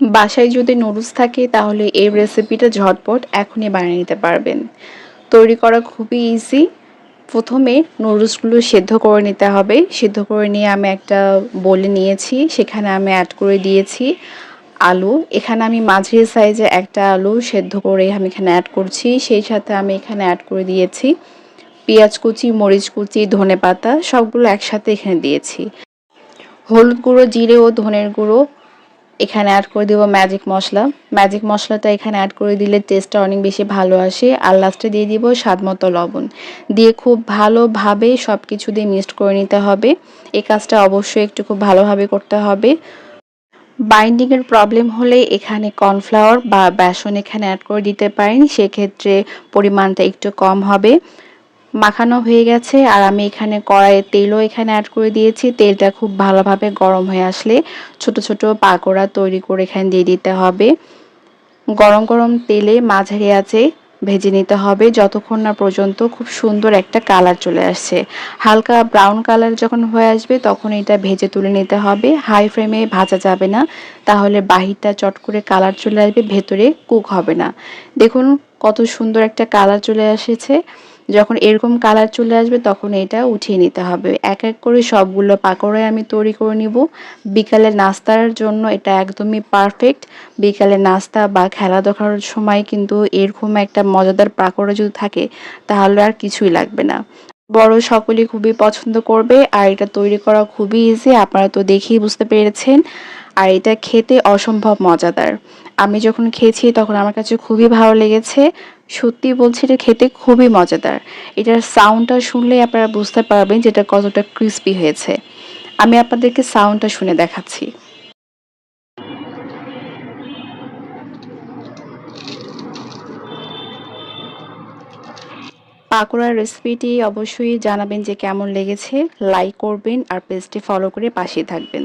বাসায় যদি নুডলস থাকে তাহলে এই রেসিপিটা ঝটপট এখনই বানিয়ে নিতে পারবেন। তৈরি করা খুবই ইজি। প্রথমে নুডলসগুলো সেদ্ধ করে নিতে হবে। সেদ্ধ করে নিয়ে আমি একটা বোলে নিয়েছি, সেখানে আমি অ্যাড করে দিয়েছি আলু। এখানে আমি মাঝারি সাইজে একটা আলু সেদ্ধ করে আমি এখানে অ্যাড করছি। সেই সাথে আমি এখানে অ্যাড করে দিয়েছি পেঁয়াজ কুচি, মরিচ কুচি, ধনেপাতা সবগুলো একসাথে এখানে দিয়েছি। হলুদ গুঁড়ো, জিরে ও ধনের গুঁড়ো এখানে অ্যাড করে দেব ম্যাজিক মশলা। ম্যাজিক মশলাটা এখানে অ্যাড করে দিলে টেস্টটা অনেক বেশি ভালো আসে। আর লাস্টে দিয়ে দিব স্বাদমতো লবণ। দিয়ে খুব ভালোভাবে সবকিছু দিয়ে মিক্সড করে নিতে হবে। এই কাজটা অবশ্যই একটু খুব ভালোভাবে করতে হবে। বাইন্ডিং এর প্রবলেম হলে এখানে কর্নফ্লাওয়ার বা বেসন এখানে অ্যাড করে দিতে পারেন, সেক্ষেত্রে পরিমাণটা একটু কম হবে। মাখানো হয়ে গেছে আর আমি এখানে কড়াইয়ে তেলও এখানে অ্যাড করে দিয়েছি। তেলটা খুব ভালোভাবে গরম হয়ে আসলে ছোট ছোট পাকোড়া তৈরি করে এখানে দিয়ে দিতে হবে। গরম গরম তেলে মাঝারি আঁচে ভেজে নিতে হবে যতক্ষণ না পর্যন্ত খুব সুন্দর একটা কালার চলে আসছে। হালকা ব্রাউন কালার যখন হয়ে আসবে তখন এটা ভেজে তুলে নিতে হবে। হাই ফ্লেমে ভাজা যাবে না, তাহলে বাহিরটা চট করে কালার চলে আসবে, ভেতরে কুক হবে না। দেখুন কত সুন্দর একটা কালার চলে এসেছে। যখন এরকম কালার চলে আসবে তখন এটা উঠিয়ে নিতে হবে। এক এক করে সবগুলো পাকোড়াই আমি তৈরি করে নিব। বিকালে নাস্তার জন্য এটা একদমই পারফেক্ট। বিকালে নাস্তা বা খেলাধুলার সময় কিন্তু এরকম একটা মজাদার পাকোড়া যদি থাকে তাহলে আর কিছুই লাগবে না। বড় সকলেই খুবই পছন্দ করবে আর এটা তৈরি করা খুবই ইজি, আপনারা তো দেখেই বুঝতে পেরেছেন। আর এটা খেতে অসম্ভব মজাদার। আমি যখন খেয়েছি তখন আমার কাছে খুবই ভালো লেগেছে। সত্যি বলছি এটা খেতে খুবই মজাদার। এটার সাউন্ডটা শুনলেই আপনারা বুঝতে পারবেন যে এটা কতটা ক্রিস্পি হয়েছে। আমি আপনাদেরকে সাউন্ডটা শুনে দেখাচ্ছি। পাকোড়ার রেসিপিটি অবশ্যই জানাবেন যে কেমন লেগেছে। লাইক করবেন আর পেজটি ফলো করে পাশেই থাকবেন।